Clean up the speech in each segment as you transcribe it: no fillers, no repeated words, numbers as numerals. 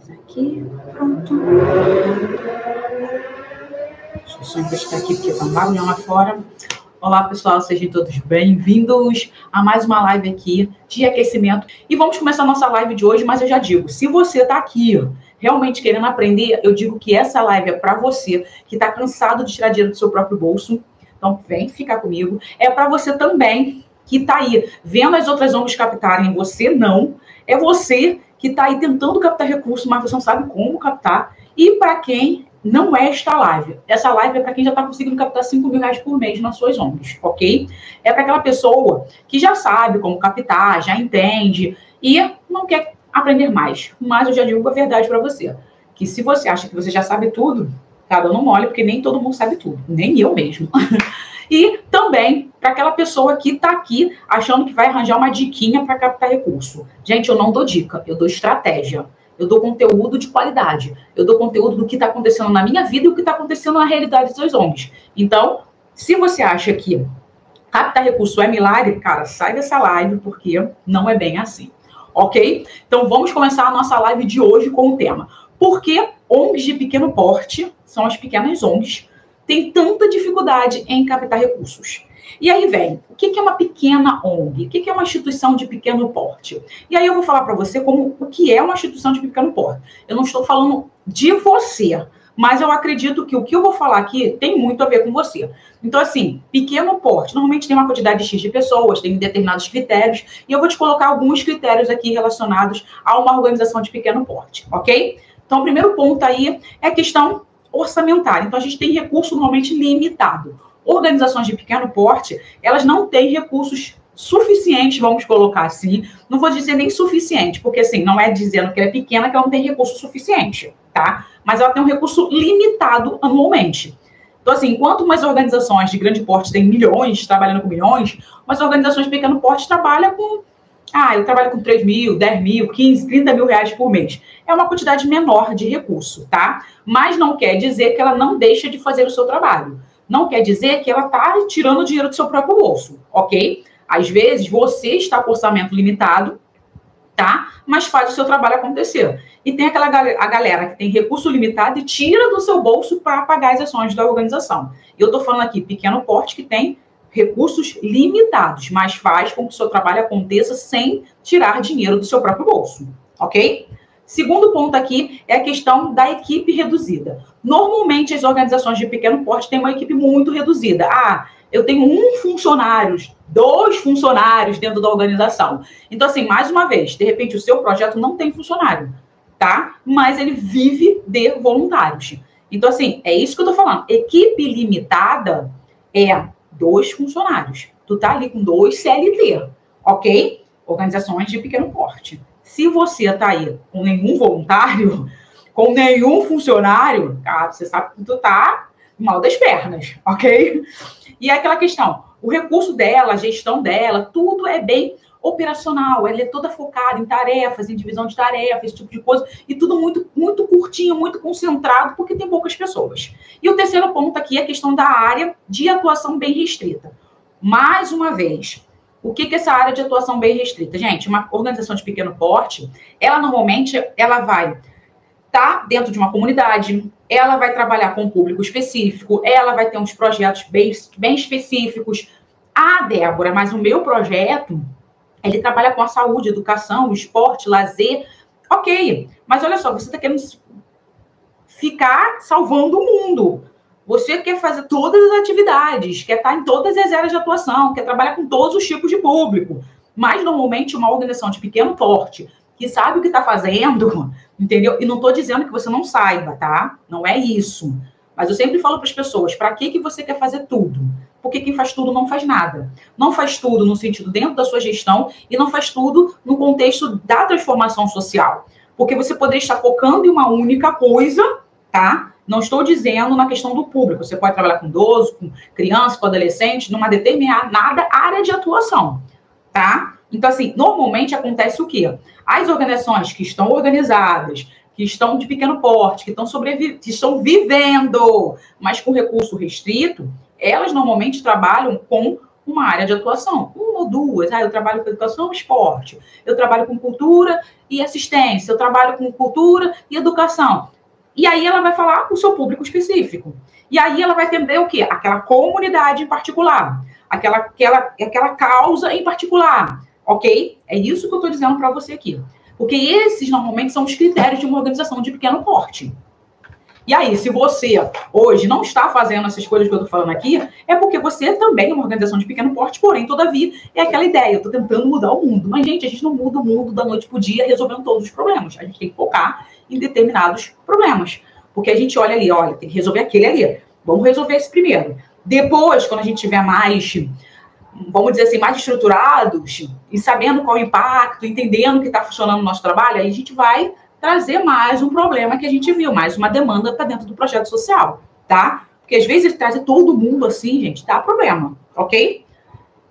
Aqui, pronto. Deixa eu só encostar aqui, porque tá um barulhão lá fora. Olá, pessoal, sejam todos bem-vindos a mais uma live aqui de aquecimento. E vamos começar a nossa live de hoje, mas eu já digo, se você tá aqui realmente querendo aprender, eu digo que essa live é para você que tá cansado de tirar dinheiro do seu próprio bolso. Então, vem ficar comigo. É para você também que tá aí vendo as outras ONGs captarem, você não. É você que tá aí tentando captar recursos, mas você não sabe como captar. E para quem não é esta live. Essa live é para quem já está conseguindo captar 5 mil reais por mês nas suas ONGs, ok? É para aquela pessoa que já sabe como captar, já entende e não quer aprender mais. Mas eu já digo a verdade para você, que se você acha que você já sabe tudo, tá dando mole, porque nem todo mundo sabe tudo, nem eu mesmo. E também para aquela pessoa que está aqui achando que vai arranjar uma diquinha para captar recurso. Gente, eu não dou dica, eu dou estratégia. Eu dou conteúdo de qualidade. Eu dou conteúdo do que está acontecendo na minha vida e o que está acontecendo na realidade das ONGs. Então, se você acha que captar recurso é milagre, cara, sai dessa live, porque não é bem assim. Ok? Então, vamos começar a nossa live de hoje com o tema. Por que ONGs de pequeno porte, são as pequenas ONGs, têm tanta dificuldade em captar recursos? E aí vem, o que é uma pequena ONG? O que é uma instituição de pequeno porte? E aí eu vou falar para você como o que é uma instituição de pequeno porte. Eu não estou falando de você, mas eu acredito que o que eu vou falar aqui tem muito a ver com você. Então, assim, pequeno porte, normalmente tem uma quantidade X de pessoas, tem determinados critérios, e eu vou te colocar alguns critérios aqui relacionados a uma organização de pequeno porte, ok? Então, o primeiro ponto aí é a questão orçamentária. Então, a gente tem recurso normalmente limitado. Organizações de pequeno porte, elas não têm recursos suficientes, vamos colocar assim. Não vou dizer nem suficiente, porque assim, não é dizendo que ela é pequena que ela não tem recurso suficiente, tá? Mas ela tem um recurso limitado anualmente. Então assim, enquanto umas organizações de grande porte têm milhões, trabalhando com milhões, umas organizações de pequeno porte trabalham com... eu trabalho com 3 mil, 10 mil, 15, 30 mil reais por mês. É uma quantidade menor de recurso, tá? Mas não quer dizer que ela não deixa de fazer o seu trabalho. Não quer dizer que ela está tirando dinheiro do seu próprio bolso, ok? Às vezes, você está com orçamento limitado, tá? Mas faz o seu trabalho acontecer. E tem a galera que tem recurso limitado e tira do seu bolso para pagar as ações da organização. E eu estou falando aqui, pequeno porte que tem recursos limitados, mas faz com que o seu trabalho aconteça sem tirar dinheiro do seu próprio bolso, ok? Segundo ponto aqui é a questão da equipe reduzida. Normalmente, as organizações de pequeno porte têm uma equipe muito reduzida. Eu tenho 1 funcionário, 2 funcionários dentro da organização. Então, assim, mais uma vez, de repente, o seu projeto não tem funcionário, tá? Mas ele vive de voluntários. Então, assim, é isso que eu tô falando. Equipe limitada é 2 funcionários. Tu tá ali com 2 CLT, ok? Organizações de pequeno porte. Se você está aí com nenhum voluntário, com nenhum funcionário, cara, você sabe que tu tá mal das pernas, ok? E é aquela questão, o recurso dela, a gestão dela, tudo é bem operacional, ela é toda focada em tarefas, em divisão de tarefas, esse tipo de coisa, e tudo muito, muito curtinho, muito concentrado, porque tem poucas pessoas. E o terceiro ponto aqui é a questão da área de atuação bem restrita. Mais uma vez, o que é essa área de atuação bem restrita? Gente, uma organização de pequeno porte, ela normalmente vai estar dentro de uma comunidade, ela vai trabalhar com um público específico, ela vai ter uns projetos bem específicos. Débora, mas o meu projeto, ele trabalha com a saúde, educação, esporte, lazer. Ok, mas olha só, você está querendo ficar salvando o mundo. Você quer fazer todas as atividades, quer estar em todas as áreas de atuação, quer trabalhar com todos os tipos de público. Mas, normalmente, uma organização de pequeno porte, que sabe o que está fazendo, entendeu? E não estou dizendo que você não saiba, tá? Não é isso. Mas eu sempre falo para as pessoas, para que você quer fazer tudo? Porque quem faz tudo não faz nada. Não faz tudo no sentido dentro da sua gestão e não faz tudo no contexto da transformação social. Porque você poderia estar focando em uma única coisa, tá? Não estou dizendo na questão do público. Você pode trabalhar com idoso, com criança, com adolescente, numa determinada área de atuação, tá? Então, assim, normalmente acontece o quê? As organizações que estão organizadas, que estão de pequeno porte, que estão vivendo, mas com recurso restrito, elas normalmente trabalham com uma área de atuação, uma ou duas. Eu trabalho com educação e esporte, eu trabalho com cultura e assistência, eu trabalho com cultura e educação. E aí ela vai falar com o seu público específico. E aí ela vai entender o quê? Aquela comunidade em particular, aquela causa em particular, ok? É isso que eu estou dizendo para você aqui. Porque esses, normalmente, são os critérios de uma organização de pequeno porte. E aí, se você hoje não está fazendo essas coisas que eu estou falando aqui, é porque você também é uma organização de pequeno porte, porém, todavia, é aquela ideia, eu estou tentando mudar o mundo. Mas, gente, a gente não muda o mundo da noite para o dia resolvendo todos os problemas. A gente tem que focar em determinados problemas. Porque a gente olha ali, olha, tem que resolver aquele ali. Vamos resolver esse primeiro. Depois, quando a gente tiver mais, vamos dizer assim, mais estruturados e sabendo qual é o impacto, entendendo o que está funcionando no nosso trabalho, aí a gente vai trazer mais um problema que a gente viu, mais uma demanda para dentro do projeto social, tá? Porque às vezes trazer todo mundo assim, gente, dá problema, ok?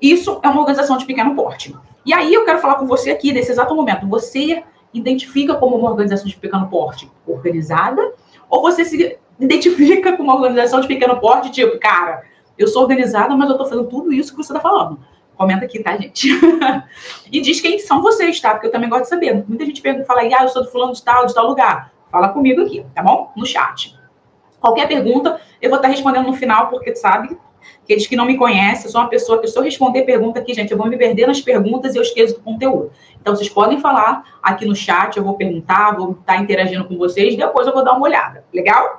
Isso é uma organização de pequeno porte. E aí eu quero falar com você aqui, nesse exato momento. Você identifica como uma organização de pequeno porte organizada? Ou você se identifica como uma organização de pequeno porte, tipo, cara, eu sou organizada, mas eu tô fazendo tudo isso que você tá falando. Comenta aqui, tá, gente? E diz quem são vocês, tá? Porque eu também gosto de saber. Muita gente pergunta, fala aí, eu sou do fulano de tal lugar. Fala comigo aqui, tá bom? No chat. Qualquer pergunta, eu vou estar respondendo no final, porque sabe, aqueles que não me conhecem, eu sou uma pessoa que se eu responder pergunta aqui, gente, eu vou me perder nas perguntas e eu esqueço do conteúdo. Então, vocês podem falar aqui no chat, eu vou perguntar, vou estar interagindo com vocês, depois eu vou dar uma olhada. Legal?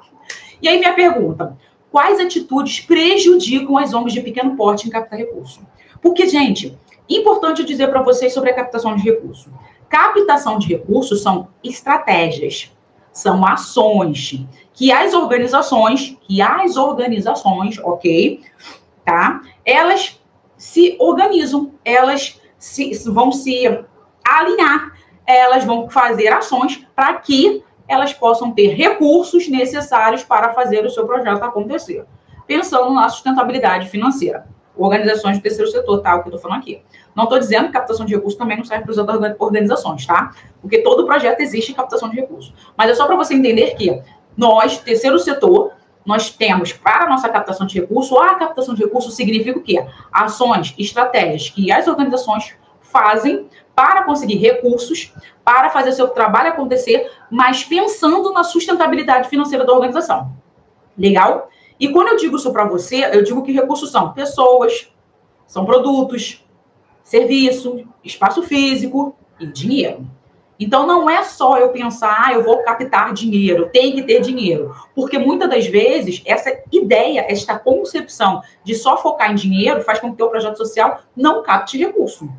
E aí, minha pergunta. Quais atitudes prejudicam as ONGs de pequeno porte em captar recurso? Porque, gente, importante dizer para vocês sobre a captação de recurso. Captação de recursos são estratégias, são ações que as organizações, ok, tá? Elas se organizam, elas vão se alinhar, elas vão fazer ações para que elas possam ter recursos necessários para fazer o seu projeto acontecer. Pensando na sustentabilidade financeira. Organizações do terceiro setor, tá? O que eu tô falando aqui. Não tô dizendo que captação de recursos também não serve para as outras organizações, tá? Porque todo projeto existe em captação de recursos. Mas é só para você entender que nós, terceiro setor, nós temos para a nossa captação de recursos, a captação de recursos significa o quê? Ações, estratégias que as organizações fazem para conseguir recursos, para fazer seu trabalho acontecer, mas pensando na sustentabilidade financeira da organização. Legal? E quando eu digo isso para você, eu digo que recursos são pessoas, são produtos, serviço, espaço físico e dinheiro. Então, não é só eu pensar, eu vou captar dinheiro, tem que ter dinheiro. Porque muitas das vezes, essa ideia, esta concepção de só focar em dinheiro faz com que o teu projeto social não capte recurso.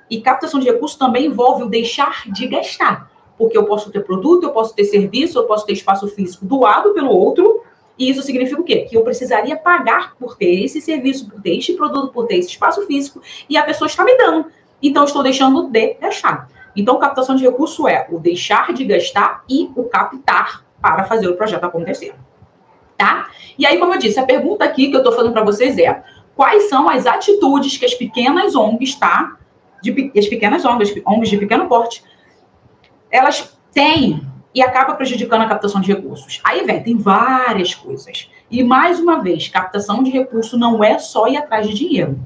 E captação de recursos também envolve o deixar de gastar. Porque eu posso ter produto, eu posso ter serviço, eu posso ter espaço físico doado pelo outro. E isso significa o quê? Que eu precisaria pagar por ter esse serviço, por ter este produto, por ter esse espaço físico. E a pessoa está me dando. Então, eu estou deixando de gastar. Então, captação de recurso é o deixar de gastar e o captar para fazer o projeto acontecer. Tá? E aí, como eu disse, a pergunta aqui que eu estou fazendo para vocês é: quais são as atitudes que as pequenas ONGs, tá? As pequenas ONGs de pequeno porte, elas têm e acaba prejudicando a captação de recursos? Aí tem várias coisas. E, mais uma vez, captação de recurso não é só ir atrás de dinheiro.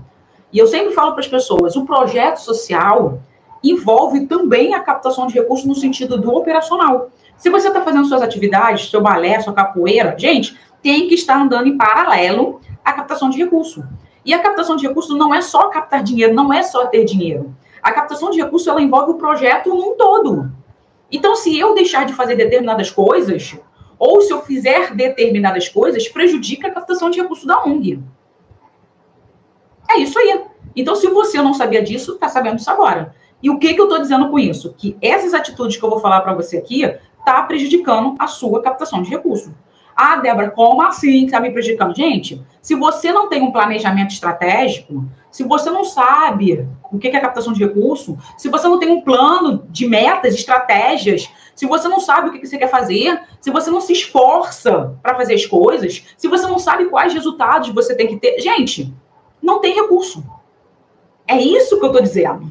E eu sempre falo para as pessoas, o projeto social envolve também a captação de recursos no sentido do operacional. Se você está fazendo suas atividades, seu balé, sua capoeira, gente, tem que estar andando em paralelo à captação de recurso. E a captação de recurso não é só captar dinheiro, não é só ter dinheiro. A captação de recurso, ela envolve o projeto num todo. Então, se eu deixar de fazer determinadas coisas, ou se eu fizer determinadas coisas, prejudica a captação de recurso da ONG. É isso aí. Então, se você não sabia disso, está sabendo isso agora. E o que eu estou dizendo com isso? Que essas atitudes que eu vou falar para você aqui tá prejudicando a sua captação de recurso. Ah, Débora, como assim está me prejudicando? Gente, se você não tem um planejamento estratégico, se você não sabe o que é captação de recurso, se você não tem um plano de metas, estratégias, se você não sabe o que você quer fazer, se você não se esforça para fazer as coisas, se você não sabe quais resultados você tem que ter, gente, não tem recurso. É isso que eu estou dizendo.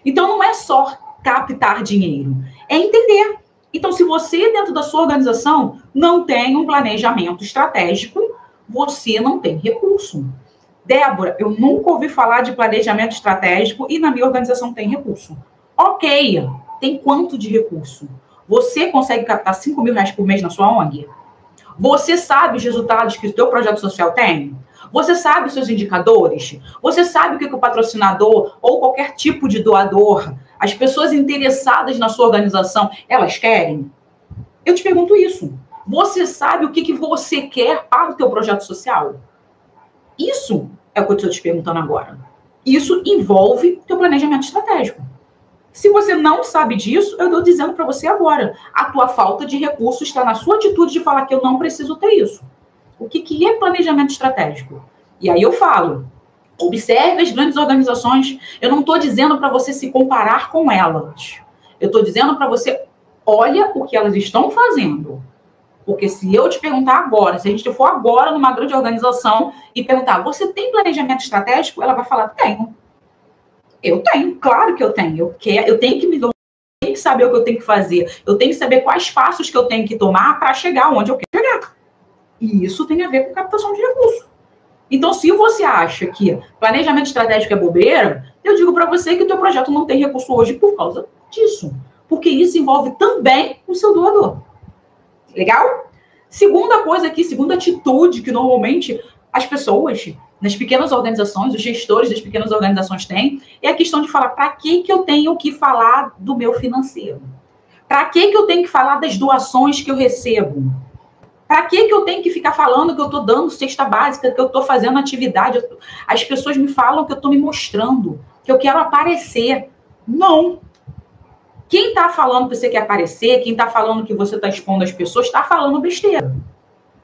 Então, não é só captar dinheiro, é entender. Então, se você, dentro da sua organização, não tem um planejamento estratégico, você não tem recurso. Débora, eu nunca ouvi falar de planejamento estratégico e na minha organização tem recurso. Ok, tem quanto de recurso? Você consegue captar 5 mil reais por mês na sua ONG? Você sabe os resultados que o seu projeto social tem? Você sabe os seus indicadores? Você sabe o que o patrocinador ou qualquer tipo de doador, as pessoas interessadas na sua organização, elas querem? Eu te pergunto isso. Você sabe o que você quer para o teu projeto social? Isso é o que eu estou te perguntando agora. Isso envolve o teu planejamento estratégico. Se você não sabe disso, eu estou dizendo para você agora. A tua falta de recursos está na sua atitude de falar que eu não preciso ter isso. O que é planejamento estratégico? E aí eu falo, observe as grandes organizações. Eu não estou dizendo para você se comparar com elas. Eu estou dizendo para você, olha o que elas estão fazendo. Porque se eu te perguntar agora, se a gente for agora numa grande organização e perguntar, você tem planejamento estratégico? Ela vai falar, tenho. Eu tenho, claro que eu tenho. Eu tenho que saber o que eu tenho que fazer. Eu tenho que saber quais passos que eu tenho que tomar para chegar onde eu quero chegar. E isso tem a ver com captação de recursos. Então, se você acha que planejamento estratégico é bobeira, eu digo para você que o teu projeto não tem recurso hoje por causa disso. Porque isso envolve também o seu doador. Legal? Segunda coisa aqui, segunda atitude que normalmente as pessoas nas pequenas organizações, os gestores das pequenas organizações têm, é a questão de falar, para que eu tenho que falar do meu financeiro? Para que eu tenho que falar das doações que eu recebo? Para que eu tenho que ficar falando que eu estou dando cesta básica, que eu estou fazendo atividade? As pessoas me falam que eu estou me mostrando, que eu quero aparecer. Não. Quem está falando que você quer aparecer, quem está falando que você está expondo as pessoas, está falando besteira.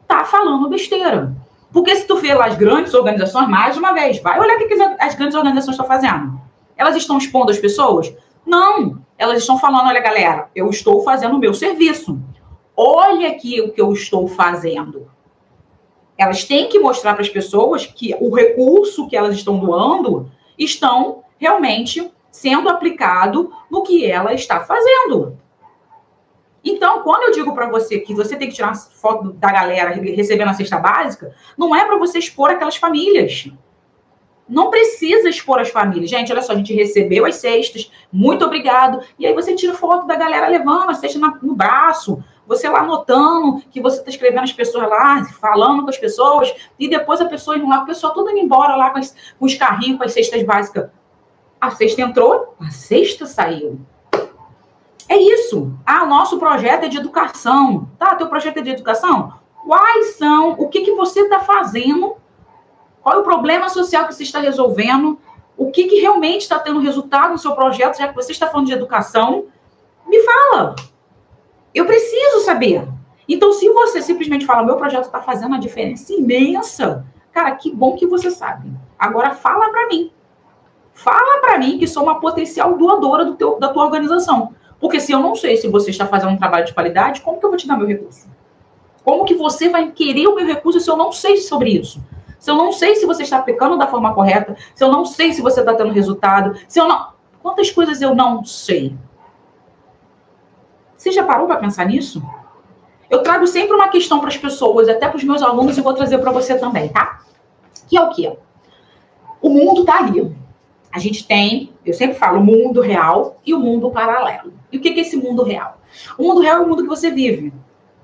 Está falando besteira. Porque se tu vê lá as grandes organizações, mais uma vez, vai olhar o que as grandes organizações estão fazendo. Elas estão expondo as pessoas? Não. Elas estão falando, olha, galera, eu estou fazendo o meu serviço. Olha aqui o que eu estou fazendo. Elas têm que mostrar para as pessoas que o recurso que elas estão doando estão realmente sendo aplicado no que ela está fazendo. Então, quando eu digo para você que você tem que tirar uma foto da galera recebendo a cesta básica, não é para você expor aquelas famílias. Não precisa expor as famílias. Gente, olha só, a gente recebeu as cestas, muito obrigado. E aí você tira foto da galera levando a cesta no braço, você lá anotando que você está escrevendo as pessoas lá, falando com as pessoas, e depois a pessoa indo lá, a pessoa toda indo embora lá com os carrinhos, com as cestas básicas. A cesta entrou, a cesta saiu. É isso. Ah, o nosso projeto é de educação. Tá, teu projeto é de educação? Quais são, o que você está fazendo? Qual é o problema social que você está resolvendo? O que realmente está tendo resultado no seu projeto, já que você está falando de educação? Me fala. Eu preciso saber. Então, se você simplesmente fala, meu projeto está fazendo uma diferença imensa, cara, que bom que você sabe. Agora, fala para mim. Fala para mim que sou uma potencial doadora da tua organização. Porque se eu não sei se você está fazendo um trabalho de qualidade, como que eu vou te dar meu recurso? Como que você vai querer o meu recurso se eu não sei sobre isso? Se eu não sei se você está aplicando da forma correta, se eu não sei se você está tendo resultado, se eu não... Quantas coisas eu não sei? Você já parou para pensar nisso? Eu trago sempre uma questão para as pessoas, até para os meus alunos, e vou trazer para você também, tá? Que é o quê? O mundo está ali. A gente tem, eu sempre falo, o mundo real e o mundo paralelo. E o que é esse mundo real? O mundo real é o mundo que você vive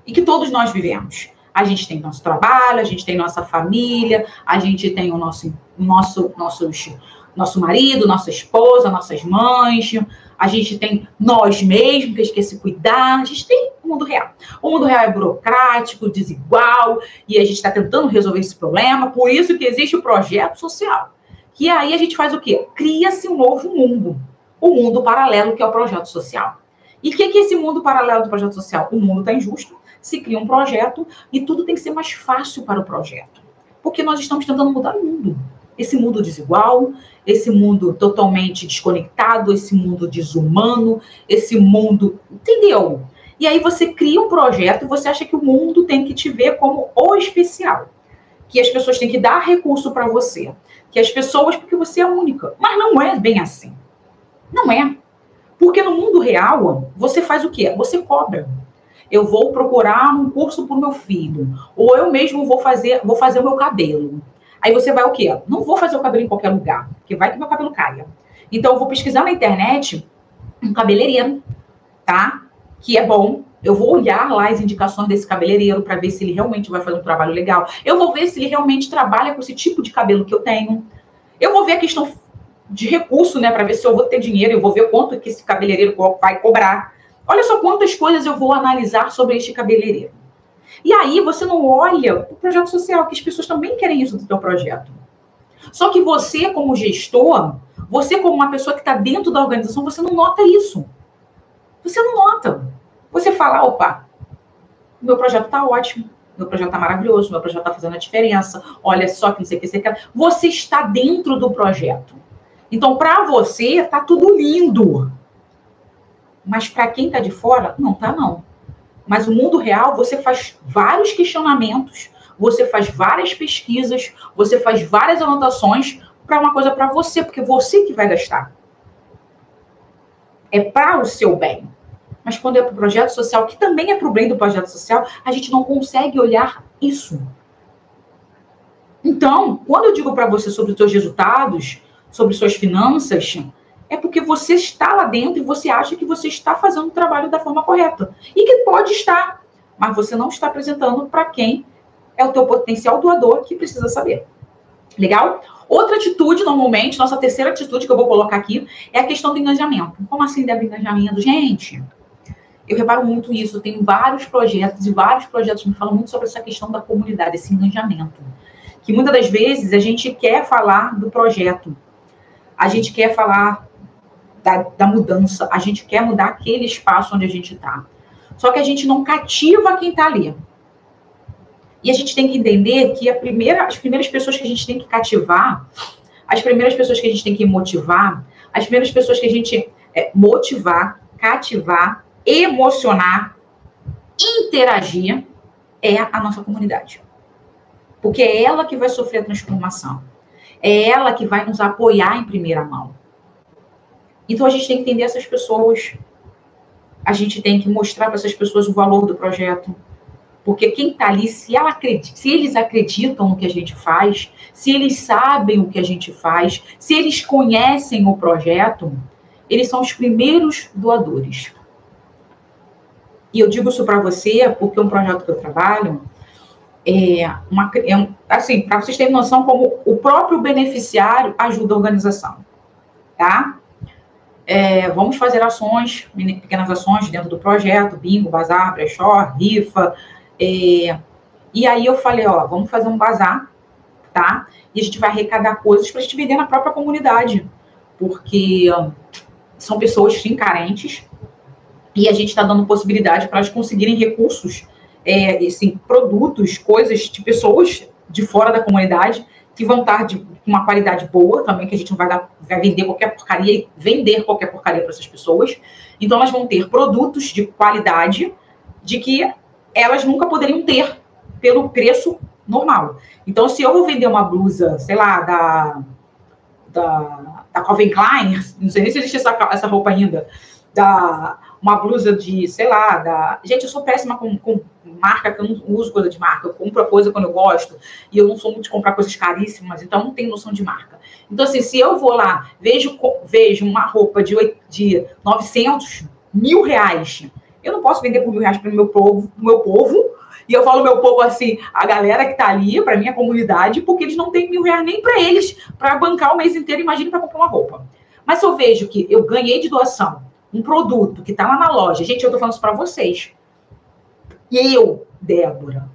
e que todos nós vivemos. A gente tem nosso trabalho, a gente tem nossa família, a gente tem o nosso marido, nossa esposa, nossas mães, a gente tem nós mesmos, que a gente quer se cuidar, a gente tem o mundo real. O mundo real é burocrático, desigual, e a gente está tentando resolver esse problema, por isso que existe o projeto social. Que aí a gente faz o quê? Cria-se um novo mundo. O mundo paralelo, que é o projeto social. E o que é esse mundo paralelo do projeto social? O mundo está injusto, se cria um projeto e tudo tem que ser mais fácil para o projeto. Porque nós estamos tentando mudar o mundo. Esse mundo desigual, esse mundo totalmente desconectado, esse mundo desumano, esse mundo... Entendeu? E aí você cria um projeto e você acha que o mundo tem que te ver como o especial. Que as pessoas têm que dar recurso para você. Que as pessoas, porque você é única. Mas não é bem assim. Não é. Porque no mundo real, você faz o quê? Você cobra. Eu vou procurar um curso para o meu filho. Ou eu mesmo vou fazer o meu cabelo. Aí você vai o quê? Não vou fazer o cabelo em qualquer lugar, porque vai que meu cabelo caia. Então eu vou pesquisar na internet um cabeleireiro, tá? Que é bom. Eu vou olhar lá as indicações desse cabeleireiro para ver se ele realmente vai fazer um trabalho legal. Eu vou ver se ele realmente trabalha com esse tipo de cabelo que eu tenho. Eu vou ver a questão de recurso, né? Para ver se eu vou ter dinheiro. Eu vou ver quanto que esse cabeleireiro vai cobrar. Olha só quantas coisas eu vou analisar sobre este cabeleireiro. E aí você não olha o projeto social, que as pessoas também querem isso do teu projeto. Só que você, como gestor, você como uma pessoa que está dentro da organização, você não nota isso. Você não nota. Você fala, opa, meu projeto está ótimo, meu projeto está maravilhoso, meu projeto está fazendo a diferença, olha só que não sei o que você quer. Você está dentro do projeto. Então, para você, está tudo lindo. Mas para quem está de fora, não está não. Mas o mundo real, você faz vários questionamentos, você faz várias pesquisas, você faz várias anotações para uma coisa para você, porque você que vai gastar. É para o seu bem. Mas quando é para o projeto social, que também é para o bem do projeto social, a gente não consegue olhar isso. Então, quando eu digo para você sobre os seus resultados, sobre suas finanças, é porque você está lá dentro e você acha que você está fazendo o trabalho da forma correta. E que pode estar, mas você não está apresentando para quem é o teu potencial doador que precisa saber. Legal? Outra atitude, normalmente, nossa terceira atitude que eu vou colocar aqui, é a questão do engajamento. Como assim deve engajamento? Gente, eu reparo muito isso. Eu tenho vários projetos e vários projetos me falam muito sobre essa questão da comunidade, esse engajamento. Que muitas das vezes a gente quer falar do projeto, a gente quer falar da mudança, a gente quer mudar aquele espaço onde a gente está. Só que a gente não cativa quem está ali. E a gente tem que entender que as primeiras pessoas que a gente tem que cativar, as primeiras pessoas que a gente tem que motivar, as primeiras pessoas que a gente motivar, cativar, emocionar, interagir, é a nossa comunidade. Porque é ela que vai sofrer a transformação. É ela que vai nos apoiar em primeira mão. Então a gente tem que entender essas pessoas. A gente tem que mostrar para essas pessoas o valor do projeto. Porque quem está ali, se eles acreditam no que a gente faz, se eles sabem o que a gente faz, se eles conhecem o projeto, eles são os primeiros doadores. E eu digo isso para você porque um projeto que eu trabalho assim, para vocês terem noção como o próprio beneficiário ajuda a organização, tá? Vamos fazer ações, pequenas ações dentro do projeto, bingo, bazar, brechó, rifa. E aí eu falei, vamos fazer um bazar, tá? E a gente vai arrecadar coisas para a gente vender na própria comunidade, porque são pessoas, sim, carentes, e a gente está dando possibilidade para elas conseguirem recursos, assim, produtos, coisas de pessoas de fora da comunidade que vão estar de uma qualidade boa também, que a gente não vai vender qualquer porcaria e vender qualquer porcaria para essas pessoas. Então, elas vão ter produtos de qualidade de que elas nunca poderiam ter pelo preço normal. Então, se eu vou vender uma blusa, sei lá, da Calvin Klein, não sei nem se existe essa roupa ainda, uma blusa de, sei lá, gente, eu sou péssima com marca, que eu não uso coisa de marca, eu compro a coisa quando eu gosto, e eu não sou muito de comprar coisas caríssimas, então não tenho noção de marca. Então, assim, se eu vou lá, vejo uma roupa de 900, R$1.000, eu não posso vender por R$1.000 para o meu povo, e eu falo meu povo assim, a galera que tá ali, para minha comunidade, porque eles não têm R$1.000 nem para eles, para bancar o mês inteiro, imagine para comprar uma roupa. Mas se eu vejo que eu ganhei de doação um produto que tá lá na loja, gente, eu tô falando isso para vocês. E eu, Débora,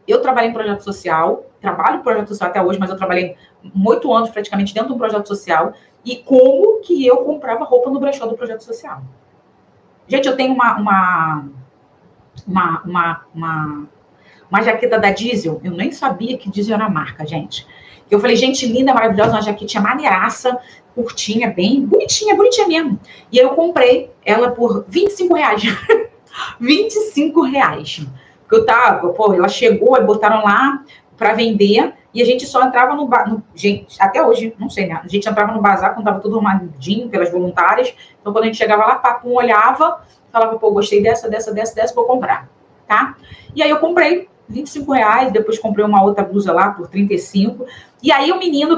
eu trabalhei em projeto social, trabalho em projeto social até hoje, mas eu trabalhei 8 anos praticamente dentro de um projeto social, e como que eu comprava roupa no brechó do projeto social? Gente, eu tenho uma jaqueta da Diesel, eu nem sabia que Diesel era marca, gente. Eu falei, gente, linda, maravilhosa, uma jaquetinha maneiraça, curtinha, bem bonitinha mesmo. E eu comprei ela por R$25. R$25. Porque eu tava, ela chegou, aí botaram lá para vender, e a gente só entrava gente, até hoje, não sei, né? A gente entrava no bazar quando tava tudo arrumadinho pelas voluntárias. Então, quando a gente chegava lá, papum, olhava, falava, gostei dessa, vou comprar, tá? E aí eu comprei R$ 25, depois comprei uma outra blusa lá por 35. E aí o menino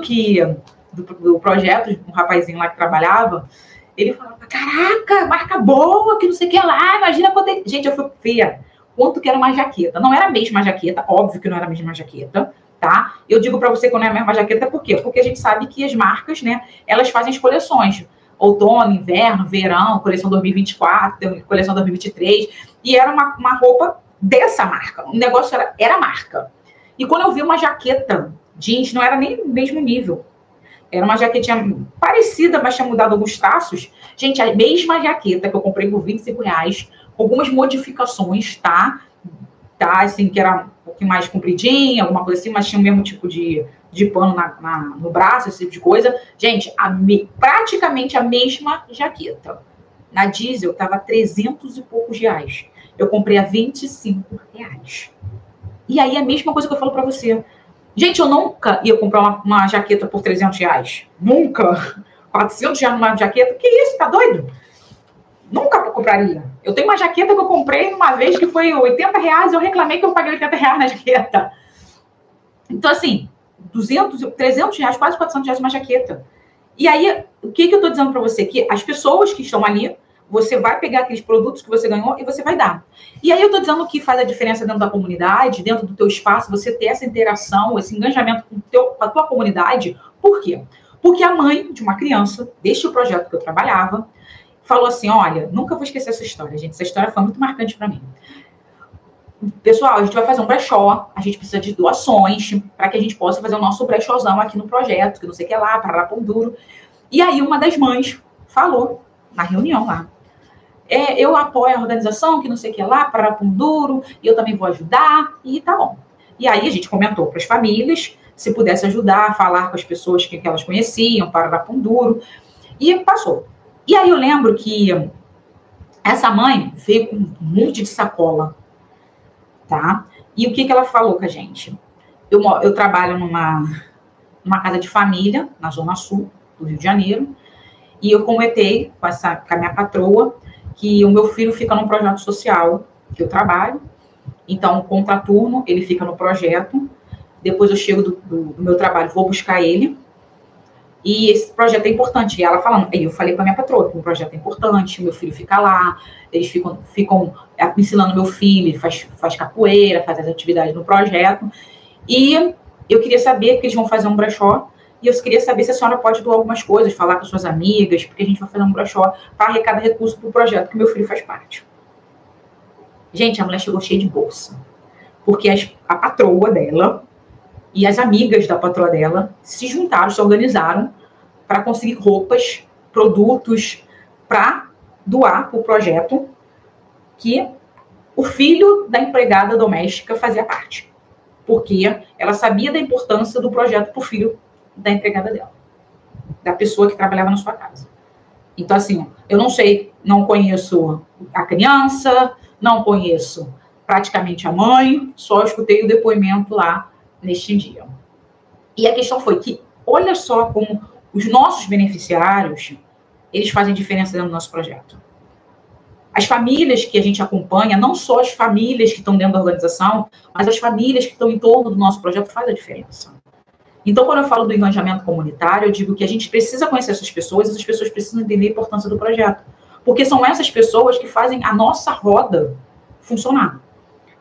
do projeto, um rapazinho lá que trabalhava, ele falava, caraca, marca boa, que não sei o que lá, imagina quanto é... Gente, eu fui ver quanto que era uma jaqueta. Não era a mesma jaqueta, óbvio que não era a mesma jaqueta, tá? Eu digo pra você que não é a mesma jaqueta, por quê? Porque a gente sabe que as marcas, né, elas fazem as coleções. Outono, inverno, verão, coleção 2024, coleção 2023, e era uma roupa dessa marca. O negócio era marca. E quando eu vi uma jaqueta jeans, não era nem o mesmo nível. Era uma jaquetinha parecida, mas tinha mudado alguns traços. Gente, a mesma jaqueta que eu comprei por R$ 25, com algumas modificações, tá? Tá, assim, que era um pouquinho mais compridinha, alguma coisa assim, mas tinha o mesmo tipo de pano no braço, esse tipo de coisa. Gente, praticamente a mesma jaqueta. Na Diesel, tava 300 e poucos reais. Eu comprei a R$ 25. E aí, a mesma coisa que eu falo pra você. Gente, eu nunca ia comprar uma jaqueta por R$ 300. Nunca. R$ 400 numa jaqueta? Que isso? Tá doido? Nunca compraria. Eu tenho uma jaqueta que eu comprei uma vez que foi R$ 80. Eu reclamei que eu paguei R$ 80 na jaqueta. Então, assim, 200, R$ 300, quase R$ 400 uma jaqueta. E aí, o que eu tô dizendo pra você? Que as pessoas que estão ali, você vai pegar aqueles produtos que você ganhou e você vai dar. E aí eu tô dizendo que faz a diferença dentro da comunidade, dentro do teu espaço, você ter essa interação, esse engajamento com a tua comunidade. Por quê? Porque a mãe de uma criança, deste projeto que eu trabalhava, falou assim, olha, nunca vou esquecer essa história, gente. Essa história foi muito marcante para mim. Pessoal, a gente vai fazer um brechó, a gente precisa de doações para que a gente possa fazer o nosso brechózão aqui no projeto, que não sei o que lá, para pão duro. E aí uma das mães falou, na reunião lá, eu apoio a organização, que não sei o que lá, para pão duro, e eu também vou ajudar, e tá bom. E aí a gente comentou para as famílias, se pudesse ajudar, falar com as pessoas que elas conheciam, para pão duro, e passou. E aí eu lembro que essa mãe veio com um monte de sacola, tá? E o que ela falou com a gente? Eu trabalho numa casa de família, na Zona Sul do Rio de Janeiro, e eu comentei com a minha patroa que o meu filho fica num projeto social que eu trabalho, então, contraturno, ele fica no projeto, depois eu chego do meu trabalho, vou buscar ele, e esse projeto é importante. E ela falando, aí eu falei com a minha patroa que o projeto é importante, meu filho fica lá, eles ficam ensinando meu filho, faz capoeira, faz as atividades no projeto. E eu queria saber que eles vão fazer um brechó, e eu queria saber se a senhora pode doar algumas coisas, falar com suas amigas, porque a gente vai fazer um brechó para arrecadar recurso para o projeto que meu filho faz parte. Gente, a mulher chegou cheia de bolsa, porque a patroa dela e as amigas da patroa dela se juntaram, se organizaram para conseguir roupas, produtos, para doar para o projeto que o filho da empregada doméstica fazia parte. Porque ela sabia da importância do projeto para o filho da empregada dela, da pessoa que trabalhava na sua casa. Então, assim, eu não sei, não conheço a criança, não conheço praticamente a mãe, só escutei o depoimento lá neste dia. E a questão foi que, olha só como os nossos beneficiários, eles fazem diferença dentro do nosso projeto. As famílias que a gente acompanha, não só as famílias que estão dentro da organização, mas as famílias que estão em torno do nosso projeto fazem a diferença. Então, quando eu falo do engajamento comunitário, eu digo que a gente precisa conhecer essas pessoas precisam entender a importância do projeto. Porque são essas pessoas que fazem a nossa roda funcionar.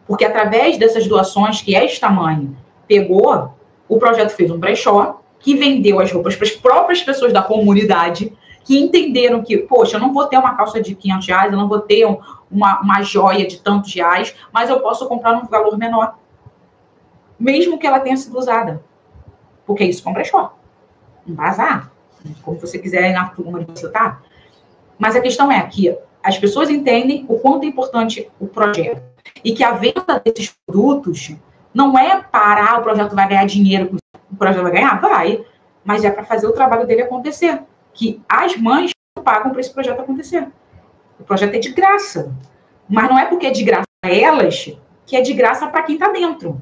Porque através dessas doações que esta mãe pegou, o projeto fez um brechó, que vendeu as roupas para as próprias pessoas da comunidade, que entenderam que, poxa, eu não vou ter uma calça de R$ 500, eu não vou ter uma joia de tantos reais, mas eu posso comprar num valor menor. Mesmo que ela tenha sido usada. Porque isso é um brechó. Um bazar. Como você quiser, na turma onde você está. Mas a questão é que as pessoas entendem o quanto é importante o projeto. E que a venda desses produtos não é para o projeto vai ganhar dinheiro. O projeto vai ganhar? Vai. Mas é para fazer o trabalho dele acontecer. Que as mães pagam para esse projeto acontecer. O projeto é de graça. Mas não é porque é de graça para elas que é de graça para quem está dentro.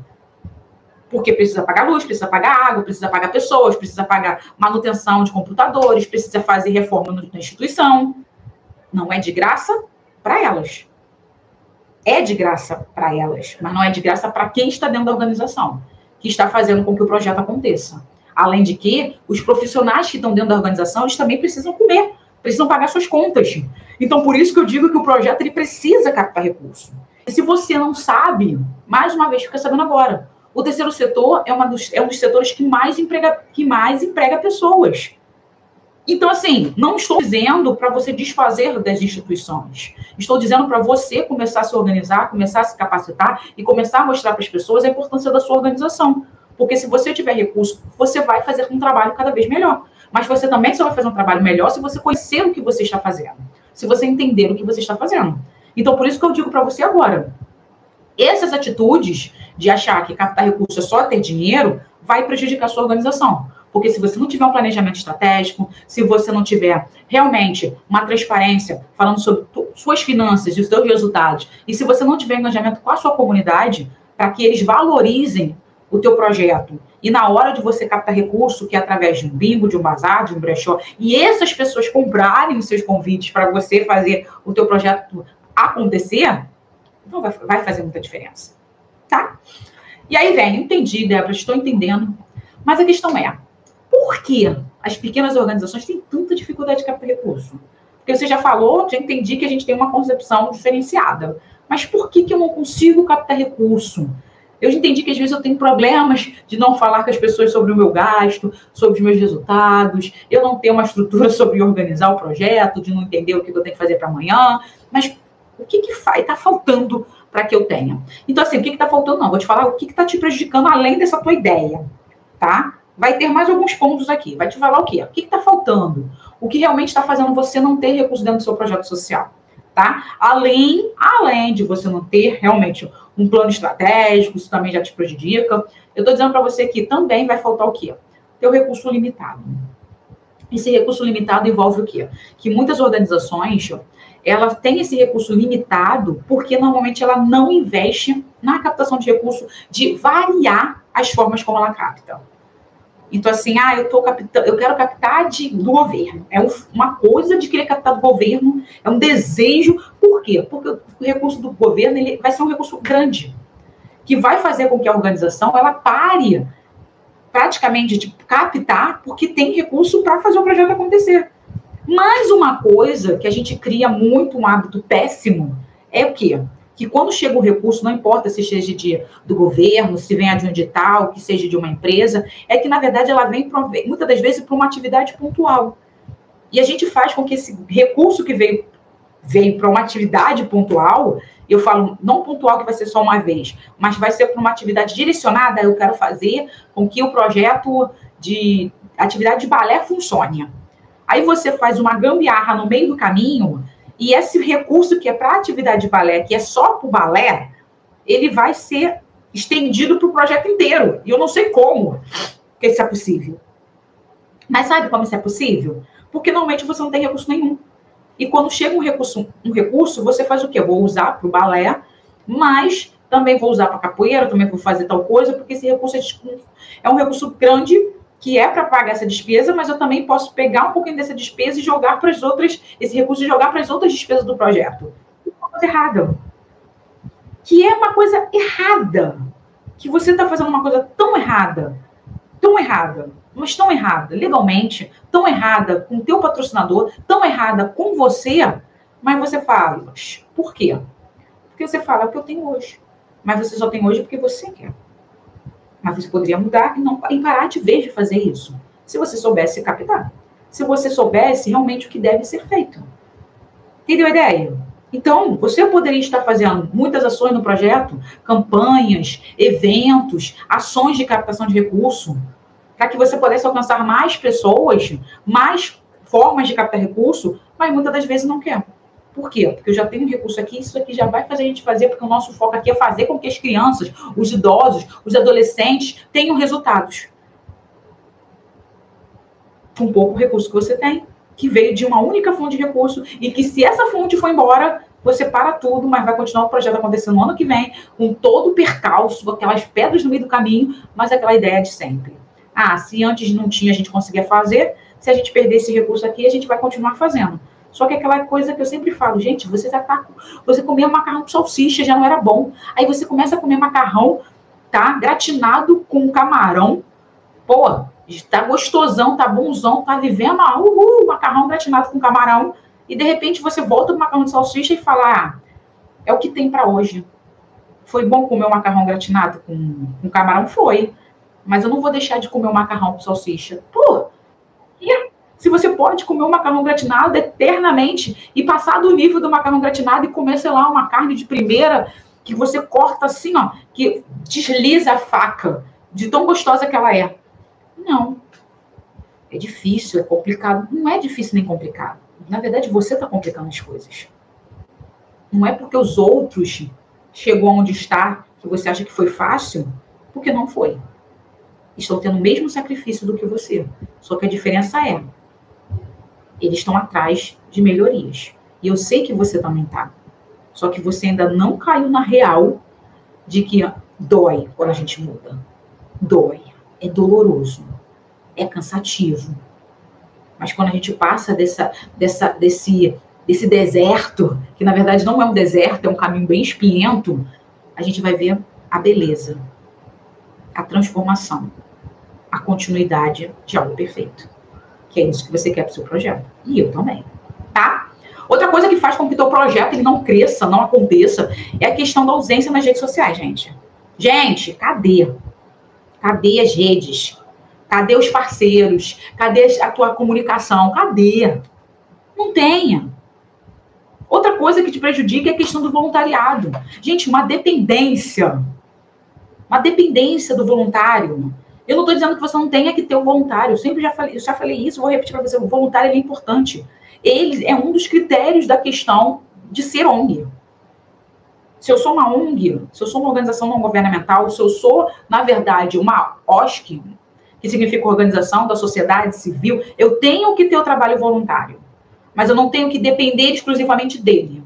Porque precisa pagar luz, precisa pagar água, precisa pagar pessoas, precisa pagar manutenção de computadores, precisa fazer reforma na instituição. Não é de graça para elas. é de graça para elas, mas não é de graça para quem está dentro da organização, que está fazendo com que o projeto aconteça. Além de que, os profissionais que estão dentro da organização, eles também precisam comer, precisam pagar suas contas. Então, por isso que eu digo que o projeto ele precisa captar recurso. E se você não sabe, mais uma vez, fica sabendo agora. O terceiro setor é um dos setores que mais emprega pessoas. Então, assim, não estou dizendo para você desfazer das instituições. Estou dizendo para você começar a se organizar, começar a se capacitar e começar a mostrar para as pessoas a importância da sua organização. Porque se você tiver recurso, você vai fazer um trabalho cada vez melhor. Mas você também só vai fazer um trabalho melhor se você conhecer o que você está fazendo. Se você entender o que você está fazendo. Então, por isso que eu digo para você agora. Essas atitudes de achar que captar recurso é só ter dinheiro, vai prejudicar a sua organização. Porque se você não tiver um planejamento estratégico, se você não tiver realmente uma transparência falando sobre suas finanças e os seus resultados, e se você não tiver engajamento com a sua comunidade, para que eles valorizem o teu projeto, e na hora de você captar recurso, que é através de um bingo, de um bazar, de um brechó, e essas pessoas comprarem os seus convites para você fazer o teu projeto acontecer, então vai fazer muita diferença, tá? E aí vem, entendi, Débora, estou entendendo, mas a questão é, por que as pequenas organizações têm tanta dificuldade de captar recurso? Porque você já falou, já entendi que a gente tem uma concepção diferenciada. Mas por que eu não consigo captar recurso? Eu já entendi que às vezes eu tenho problemas de não falar com as pessoas sobre o meu gasto, sobre os meus resultados, eu não tenho uma estrutura sobre organizar o projeto, de não entender o que eu tenho que fazer para amanhã. Mas o que está faltando para que eu tenha? Então, assim, o que está faltando? Não, vou te falar o que está te prejudicando além dessa tua ideia, tá? Vai ter mais alguns pontos aqui. Vai te falar o quê? O que está faltando? O que realmente está fazendo você não ter recurso dentro do seu projeto social, tá? Além de você não ter realmente um plano estratégico, isso também já te prejudica. Eu estou dizendo para você que também vai faltar o quê? Ter o recurso limitado. Esse recurso limitado envolve o quê? Que muitas organizações, ela tem esse recurso limitado porque normalmente ela não investe na captação de recurso, de variar as formas como ela capta. Então, assim, eu quero captar do governo. É uma coisa de querer captar do governo, é um desejo. Por quê? Porque o recurso do governo ele vai ser um recurso grande, que vai fazer com que a organização ela pare praticamente de captar, porque tem recurso para fazer o projeto acontecer. Mas uma coisa que a gente cria muito um hábito péssimo é o quê? Que quando chega o recurso, não importa se seja do governo, se venha de um edital, que seja de uma empresa, é que, na verdade, ela vem, muitas das vezes, para uma atividade pontual. E a gente faz com que esse recurso que veio para uma atividade pontual, eu falo, não pontual que vai ser só uma vez, mas vai ser para uma atividade direcionada, eu quero fazer com que o projeto de atividade de balé funcione. Aí você faz uma gambiarra no meio do caminho, e esse recurso que é para a atividade de balé, que é só para o balé, ele vai ser estendido para o projeto inteiro. E eu não sei como que isso é possível. Mas sabe como isso é possível? Porque normalmente você não tem recurso nenhum. E quando chega um recurso, você faz o quê? Eu vou usar para o balé, mas também vou usar para capoeira, também vou fazer tal coisa, porque esse recurso é um recurso grande, que é para pagar essa despesa, mas eu também posso pegar um pouquinho dessa despesa e jogar para as outras, esse recurso jogar para as outras despesas do projeto. É uma coisa errada. Que é uma coisa errada. Que você está fazendo uma coisa tão errada, mas tão errada, legalmente, tão errada com o teu patrocinador, tão errada com você, mas você fala, por quê? Porque você fala, é o que eu tenho hoje. Mas você só tem hoje porque você quer. Mas você poderia mudar e parar de vez de fazer isso. Se você soubesse captar. Se você soubesse realmente o que deve ser feito. Entendeu a ideia? Então, você poderia estar fazendo muitas ações no projeto, campanhas, eventos, ações de captação de recurso, para que você pudesse alcançar mais pessoas, mais formas de captar recurso, mas muitas das vezes não quer. Por quê? Porque eu já tenho um recurso aqui, isso aqui já vai fazer a gente fazer, porque o nosso foco aqui é fazer com que as crianças, os idosos, os adolescentes tenham resultados. Com pouco recurso que você tem, que veio de uma única fonte de recurso, e que se essa fonte for embora, você para tudo, mas vai continuar o projeto acontecendo no ano que vem, com todo o percalço, aquelas pedras no meio do caminho, mas aquela ideia de sempre. Se antes não tinha, a gente conseguia fazer, se a gente perder esse recurso aqui, a gente vai continuar fazendo. Só que aquela coisa que eu sempre falo, gente, você comia macarrão com salsicha, já não era bom. Aí você começa a comer macarrão, tá? Gratinado com camarão. Pô, tá gostosão, tá bonzão, tá vivendo, macarrão gratinado com camarão. E de repente você volta pro macarrão de salsicha e fala, é o que tem para hoje. Foi bom comer o macarrão gratinado com camarão? Foi. Mas eu não vou deixar de comer o macarrão com salsicha. Pô, se você pode comer um macarrão gratinado eternamente e passar do nível do macarrão gratinado e comer, sei lá, uma carne de primeira que você corta assim, ó, que desliza a faca, de tão gostosa que ela é. Não. É difícil, é complicado. Não é difícil nem complicado. Na verdade, você está complicando as coisas. Não é porque os outros chegou onde está que você acha que foi fácil, porque não foi. Estão tendo o mesmo sacrifício do que você. Só que a diferença é, eles estão atrás de melhorias. E eu sei que você também está. Só que você ainda não caiu na real de que dói quando a gente muda. Dói. É doloroso. É cansativo. Mas quando a gente passa desse deserto, que na verdade não é um deserto, é um caminho bem espinhento, a gente vai ver a beleza, a transformação, a continuidade de algo perfeito. Que é isso que você quer para o seu projeto. E eu também, tá? Outra coisa que faz com que o teu projeto ele não cresça, não aconteça, é a questão da ausência nas redes sociais, gente. Gente, cadê? Cadê as redes? Cadê os parceiros? Cadê a tua comunicação? Cadê? Não tenha. Outra coisa que te prejudica é a questão do voluntariado. Gente, uma dependência do voluntário. Eu não estou dizendo que você não tenha que ter um voluntário. Eu já falei isso, vou repetir para você. O voluntário é importante. Ele é um dos critérios da questão de ser ONG. Se eu sou uma ONG, se eu sou uma organização não governamental, se eu sou, na verdade, uma OSC, que significa Organização da Sociedade Civil, eu tenho que ter o trabalho voluntário. Mas eu não tenho que depender exclusivamente dele.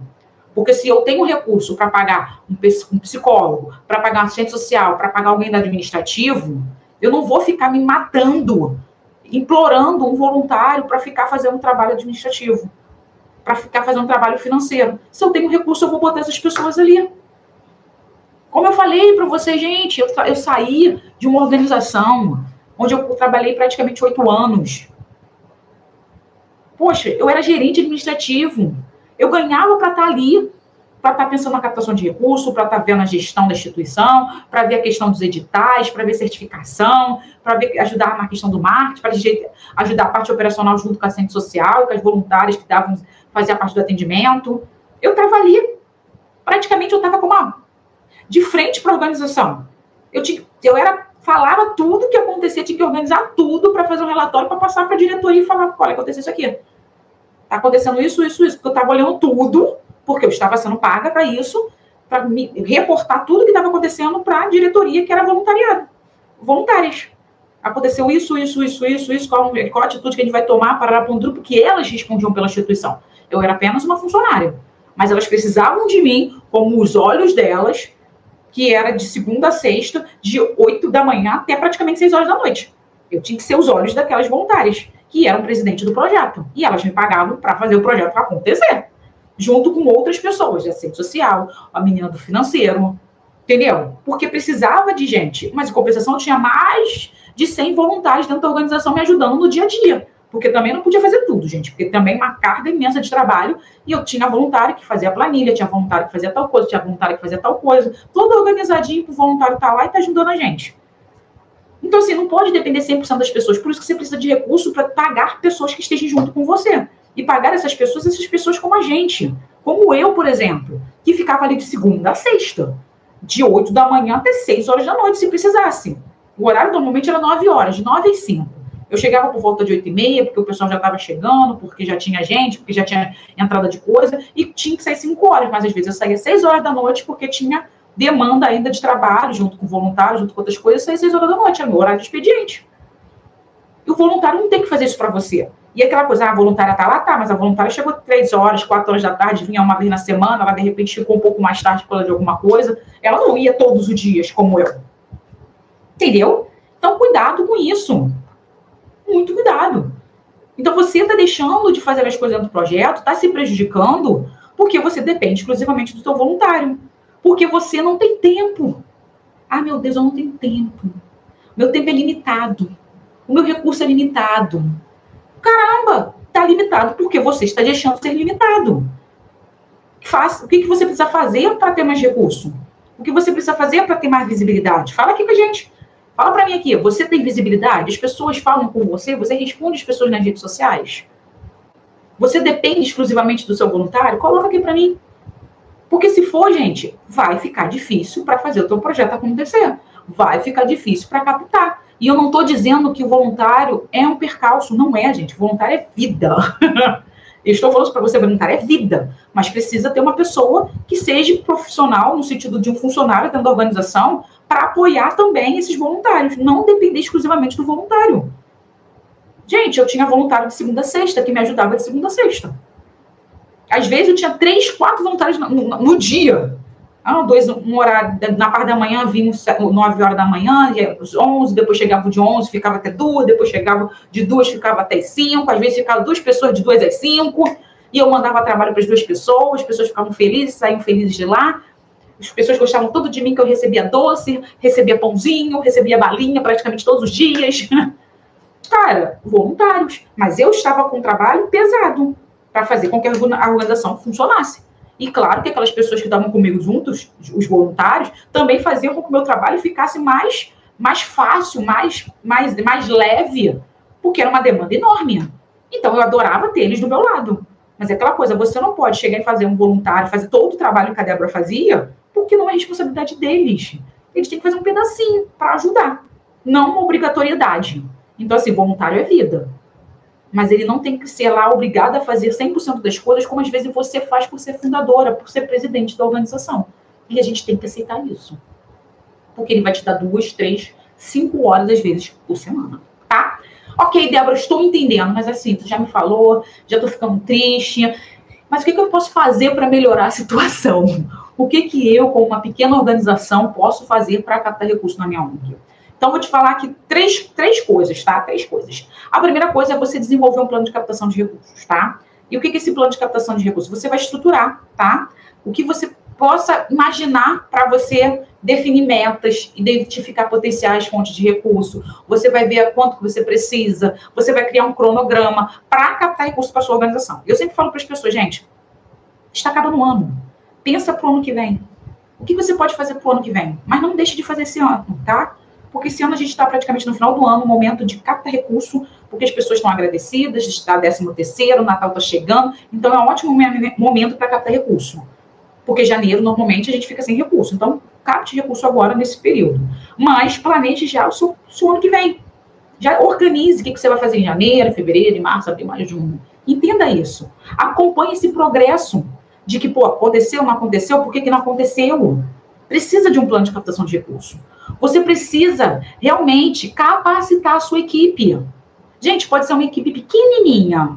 Porque se eu tenho recurso para pagar um psicólogo, para pagar um assistente social, para pagar alguém do administrativo, eu não vou ficar me matando, implorando um voluntário para ficar fazendo um trabalho administrativo, para ficar fazendo um trabalho financeiro. Se eu tenho recurso, eu vou botar essas pessoas ali. Como eu falei para vocês, gente, eu saí de uma organização onde eu trabalhei praticamente 8 anos. Poxa, eu era gerente administrativo. Eu ganhava para estar ali, para estar pensando na captação de recursos, para estar vendo a gestão da instituição, para ver a questão dos editais, para ver certificação, para ajudar na questão do marketing, para ajudar a parte operacional junto com a assistente social, com as voluntárias que faziam parte do atendimento. Eu estava ali, praticamente eu estava de frente para a organização. Falava tudo o que acontecia, tinha que organizar tudo para fazer um relatório, para passar para a diretoria e falar, olha, aconteceu isso aqui. Está acontecendo isso, porque eu estava olhando tudo, porque eu estava sendo paga para isso, para me reportar tudo que estava acontecendo para a diretoria, que era voluntariado. Voluntárias. Aconteceu isso, qual a atitude que a gente vai tomar para um grupo que elas respondiam pela instituição. Eu era apenas uma funcionária, mas elas precisavam de mim como os olhos delas, que era de segunda a sexta, de 8 da manhã até praticamente 6 horas da noite. Eu tinha que ser os olhos daquelas voluntárias, que eram presidente do projeto. E elas me pagavam para fazer o projeto acontecer. Junto com outras pessoas, de assistente social, a menina do financeiro, entendeu? Porque precisava de gente. Mas, em compensação, eu tinha mais de 100 voluntários dentro da organização me ajudando no dia a dia. Porque também não podia fazer tudo, gente. Porque também uma carga imensa de trabalho. E eu tinha voluntário que fazia planilha, tinha voluntário que fazia tal coisa, tinha voluntário que fazia tal coisa. Tudo organizadinho para o voluntário estar lá e estar ajudando a gente. Então, assim, não pode depender 100% das pessoas. Por isso que você precisa de recurso para pagar pessoas que estejam junto com você. E pagar essas pessoas como a gente. Como eu, por exemplo, que ficava ali de segunda a sexta. De 8 da manhã até 6 horas da noite, se precisasse. O horário normalmente era 9 horas, de 9 às 5. Eu chegava por volta de 8h30, porque o pessoal já estava chegando, porque já tinha gente, porque já tinha entrada de coisa, e tinha que sair 5 horas, mas às vezes eu saía 6 horas da noite, porque tinha demanda ainda de trabalho, junto com voluntário, junto com outras coisas, saía 6 horas da noite, era meu horário de expediente. E o voluntário não tem que fazer isso para você. E aquela coisa, a voluntária tá lá, tá, mas a voluntária chegou 3 horas, 4 horas da tarde, vinha uma vez na semana, ela de repente ficou um pouco mais tarde por causa de alguma coisa, ela não ia todos os dias, como eu. Entendeu? Então, cuidado com isso. Muito cuidado. Então, você está deixando de fazer as coisas dentro do projeto, está se prejudicando, porque você depende exclusivamente do seu voluntário. Porque você não tem tempo. Ah, meu Deus, eu não tenho tempo. Meu tempo é limitado. O meu recurso é limitado. Caramba, está limitado porque você está deixando de ser limitado. O que você precisa fazer para ter mais recurso? O que você precisa fazer para ter mais visibilidade? Fala aqui com a gente. Fala para mim aqui, você tem visibilidade? As pessoas falam com você? Você responde as pessoas nas redes sociais? Você depende exclusivamente do seu voluntário? Coloca aqui para mim. Porque se for, gente, vai ficar difícil para fazer o teu projeto acontecer. Vai ficar difícil para captar. E eu não estou dizendo que o voluntário é um percalço. Não é, gente. Voluntário é vida. Eu estou falando para você, voluntário é vida. Mas precisa ter uma pessoa que seja profissional, no sentido de um funcionário dentro da organização, para apoiar também esses voluntários. Não depender exclusivamente do voluntário. Gente, eu tinha voluntário de segunda a sexta, que me ajudava de segunda a sexta. Às vezes eu tinha 3, 4 voluntários no dia. Um horário, na parte da manhã, vinha 9 horas da manhã, ia às 11, depois chegava de 11, ficava até 2, depois chegava de 2, ficava até 5, às vezes ficava 2 pessoas de 2 às 5, e eu mandava trabalho para as 2 pessoas, as pessoas ficavam felizes, saíam felizes de lá, as pessoas gostavam todo de mim, que eu recebia doce, recebia pãozinho, recebia balinha praticamente todos os dias. Cara, voluntários, mas eu estava com um trabalho pesado para fazer com que a organização funcionasse. E claro que aquelas pessoas que estavam comigo juntos, os voluntários, também faziam com que o meu trabalho ficasse mais fácil, mais leve, porque era uma demanda enorme. Então, eu adorava ter eles do meu lado. Mas é aquela coisa, você não pode chegar e fazer um voluntário, fazer todo o trabalho que a Débora fazia, porque não é responsabilidade deles. Eles têm que fazer um pedacinho para ajudar, não uma obrigatoriedade. Então, assim, voluntário é vida. Mas ele não tem que ser lá obrigado a fazer 100% das coisas, como às vezes você faz por ser fundadora, por ser presidente da organização. E a gente tem que aceitar isso. Porque ele vai te dar 2, 3, 5 horas, às vezes, por semana, tá? Ok, Débora, estou entendendo, mas assim, tu já me falou, já tô ficando triste. Mas o que eu posso fazer para melhorar a situação? O que eu, como uma pequena organização, posso fazer para captar recursos na minha ONG? Então, vou te falar aqui três coisas, tá? 3 coisas. A primeira coisa é você desenvolver um plano de captação de recursos, tá? E o que é esse plano de captação de recursos? Você vai estruturar, tá? O que você possa imaginar para você definir metas, identificar potenciais fontes de recurso. Você vai ver quanto que você precisa. Você vai criar um cronograma para captar recursos para sua organização. Eu sempre falo para as pessoas, gente, está acabando o ano. Pensa para o ano que vem. O que você pode fazer para o ano que vem? Mas não deixe de fazer esse ano, tá? Porque esse ano a gente está praticamente no final do ano, no momento de captar recurso, porque as pessoas estão agradecidas, está 13º, o Natal está chegando, então é um ótimo momento para captar recurso. Porque janeiro, normalmente, a gente fica sem recurso. Então, capte recurso agora nesse período. Mas planeje já o seu ano que vem. Já organize o que você vai fazer em janeiro, fevereiro, março, abril, maio, junho. Entenda isso. Acompanhe esse progresso de que, pô, aconteceu, não aconteceu, por que não aconteceu? Precisa de um plano de captação de recurso. Você precisa realmente capacitar a sua equipe. Gente, pode ser uma equipe pequenininha.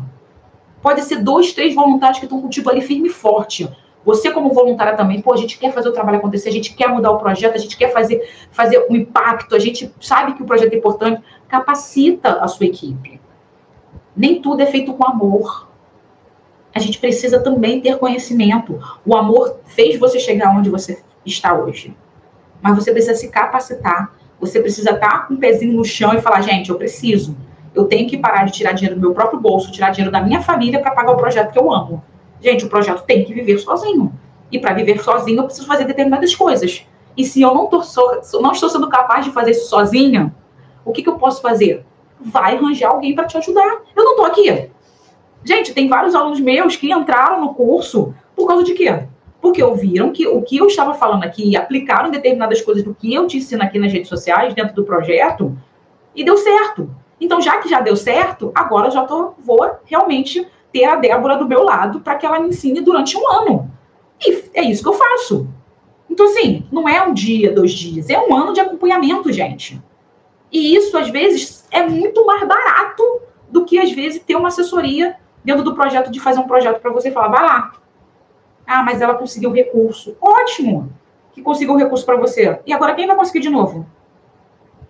Pode ser 2, 3 voluntários que estão contigo ali firme e forte. Você como voluntária também, pô, a gente quer fazer o trabalho acontecer, a gente quer mudar o projeto, a gente quer fazer um impacto, a gente sabe que o projeto é importante. Capacita a sua equipe. Nem tudo é feito com amor. A gente precisa também ter conhecimento. O amor fez você chegar onde você está hoje. Mas você precisa se capacitar. Você precisa estar com o pezinho no chão e falar, gente, eu preciso. Eu tenho que parar de tirar dinheiro do meu próprio bolso, tirar dinheiro da minha família para pagar o projeto que eu amo. Gente, o projeto tem que viver sozinho. E para viver sozinho, eu preciso fazer determinadas coisas. E se eu não estou sendo capaz de fazer isso sozinha, o que eu posso fazer? Vai arranjar alguém para te ajudar. Eu não estou aqui. Gente, tem vários alunos meus que entraram no curso por causa de quê? Porque ouviram que o que eu estava falando aqui, aplicaram determinadas coisas do que eu te ensino aqui nas redes sociais, dentro do projeto, e deu certo. Então, já que já deu certo, agora eu já vou realmente ter a Débora do meu lado para que ela me ensine durante um ano. E é isso que eu faço. Então, assim, não é um dia, 2 dias, é um ano de acompanhamento, gente. E isso, às vezes, é muito mais barato do que, às vezes, ter uma assessoria dentro do projeto, de fazer um projeto para você falar, vai lá. Ah, mas ela conseguiu recurso. Ótimo que conseguiu recurso para você. E agora quem vai conseguir de novo?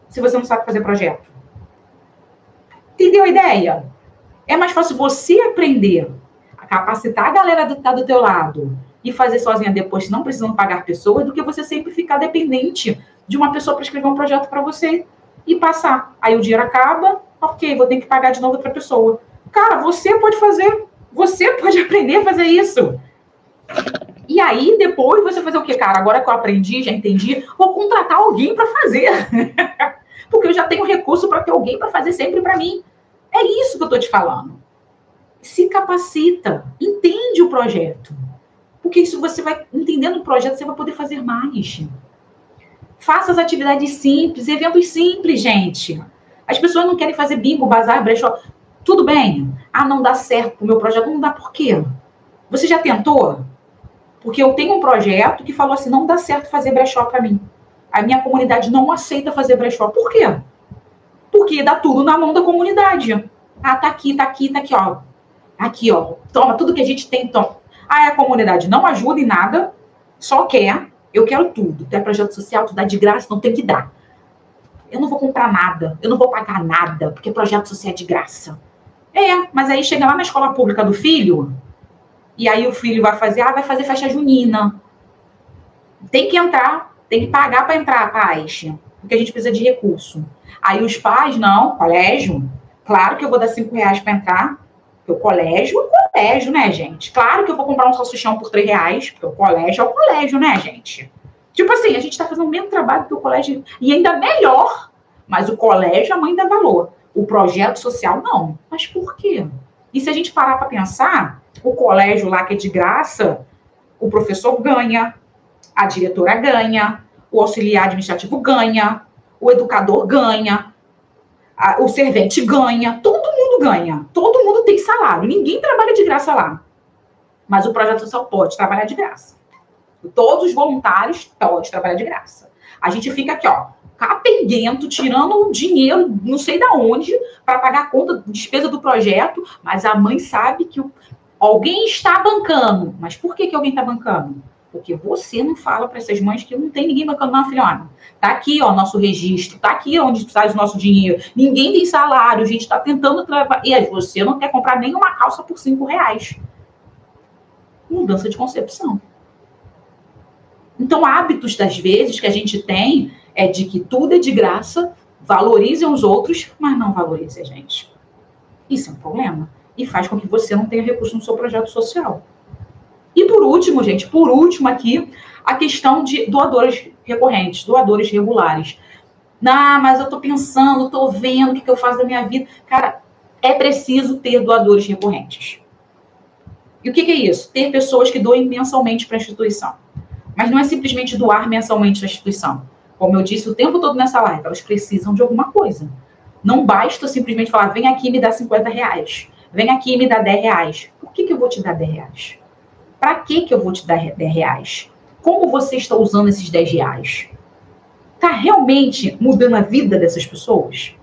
Se você não sabe fazer projeto. Entendeu a ideia? É mais fácil você aprender a capacitar a galera que está do teu lado e fazer sozinha depois, não precisando pagar pessoas, do que você sempre ficar dependente de uma pessoa para escrever um projeto para você e passar. Aí o dinheiro acaba, ok, vou ter que pagar de novo outra pessoa. Cara, você pode fazer, você pode aprender a fazer isso. E aí, depois, você fazer o quê, cara? Agora que eu aprendi, já entendi, vou contratar alguém para fazer. Porque eu já tenho recurso para ter alguém para fazer sempre para mim. É isso que eu estou te falando. Se capacita, entende o projeto. Porque isso você vai entendendo o projeto, você vai poder fazer mais. Faça as atividades simples, eventos simples, gente. As pessoas não querem fazer bingo, bazar, brechó. Tudo bem. Ah, não dá certo o meu projeto. Não dá por quê? Você já tentou? Porque eu tenho um projeto que falou assim, não dá certo fazer brechó para mim. A minha comunidade não aceita fazer brechó. Por quê? Porque dá tudo na mão da comunidade. Ah, tá aqui, ó. Aqui, ó. Toma, tudo que a gente tem, toma. Ah, a comunidade não ajuda em nada, só quer. Eu quero tudo. Tu é projeto social, tu dá de graça, não tem que dar. Eu não vou comprar nada, eu não vou pagar nada, porque projeto social é de graça. Mas aí chega lá na escola pública do filho, e aí o filho vai fazer festa junina. Tem que entrar, tem que pagar para entrar, pais, porque a gente precisa de recurso. Aí os pais, não, colégio, claro que eu vou dar R$5 para entrar, porque o colégio é o colégio, né, gente? Claro que eu vou comprar um salsichão por R$3, porque o colégio é o colégio, né, gente? Tipo assim, a gente está fazendo o mesmo trabalho que o colégio, e ainda melhor, mas o colégio a mãe dá valor. O projeto social, não. Mas por quê? E se a gente parar para pensar, o colégio lá que é de graça, o professor ganha, a diretora ganha, o auxiliar administrativo ganha, o educador ganha, o servente ganha, todo mundo ganha. Todo mundo tem salário, ninguém trabalha de graça lá. Mas o projeto social pode trabalhar de graça. Todos os voluntários podem trabalhar de graça. A gente fica aqui, ó, capenguento, tirando dinheiro, não sei de onde, para pagar a conta, despesa do projeto, mas a mãe sabe que alguém está bancando. Mas por que alguém está bancando? Porque você não fala para essas mães que não tem ninguém bancando, não, filhona. Tá aqui, ó, nosso registro, tá aqui onde sai o nosso dinheiro. Ninguém tem salário, a gente está tentando trabalhar. E aí você não quer comprar nenhuma calça por R$5. Mudança de concepção. Então, hábitos, das vezes, que a gente tem é de que tudo é de graça, valorizem os outros, mas não valorizem a gente. Isso é um problema. E faz com que você não tenha recurso no seu projeto social. E por último, gente, aqui, a questão de doadores recorrentes, doadores regulares. Mas eu tô pensando, tô vendo o que eu faço da minha vida. Cara, é preciso ter doadores recorrentes. E o que é isso? Ter pessoas que doem mensalmente para a instituição. Mas não é simplesmente doar mensalmente à instituição. Como eu disse o tempo todo nessa live, elas precisam de alguma coisa. Não basta simplesmente falar, vem aqui e me dá R$50. Vem aqui e me dá R$10. Por que eu vou te dar R$10? Para que eu vou te dar R$10? Como você está usando esses R$10? Está realmente mudando a vida dessas pessoas?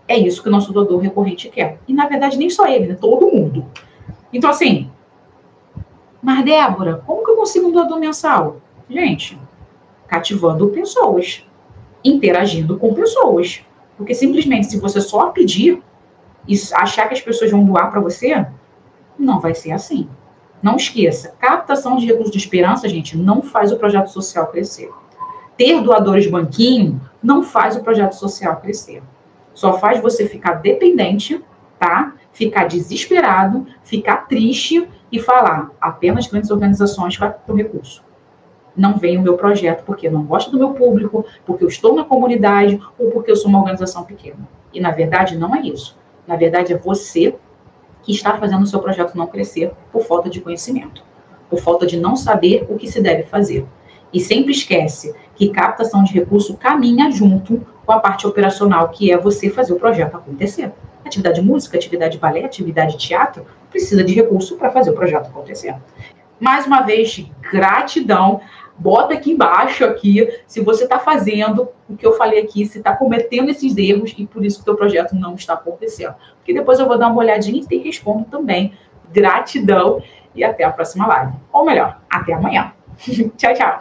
É isso que o nosso doador recorrente quer. E, na verdade, nem só ele, né? Todo mundo. Então, assim, mas, Débora, como que eu consigo um doador mensal? Gente, cativando pessoas, interagindo com pessoas. Porque simplesmente, se você só pedir e achar que as pessoas vão doar para você, não vai ser assim. Não esqueça, captação de recursos de esperança, gente, não faz o projeto social crescer. Ter doadores banquinho não faz o projeto social crescer. Só faz você ficar dependente, tá? Ficar desesperado, ficar triste e falar, apenas grandes organizações captam recurso. Não vem o meu projeto porque eu não gosto do meu público, porque eu estou na comunidade ou porque eu sou uma organização pequena. E, na verdade, não é isso. Na verdade, é você que está fazendo o seu projeto não crescer por falta de conhecimento, por falta de não saber o que se deve fazer. E sempre esquece que captação de recurso caminha junto com a parte operacional, que é você fazer o projeto acontecer. Atividade música, atividade balé, atividade teatro, precisa de recurso para fazer o projeto acontecer. Mais uma vez, gratidão. Bota aqui embaixo, se você está fazendo o que eu falei aqui, se está cometendo esses erros e por isso que o teu projeto não está acontecendo. Porque depois eu vou dar uma olhadinha e te respondo também. Gratidão e até a próxima live. Ou melhor, até amanhã. Tchau, tchau.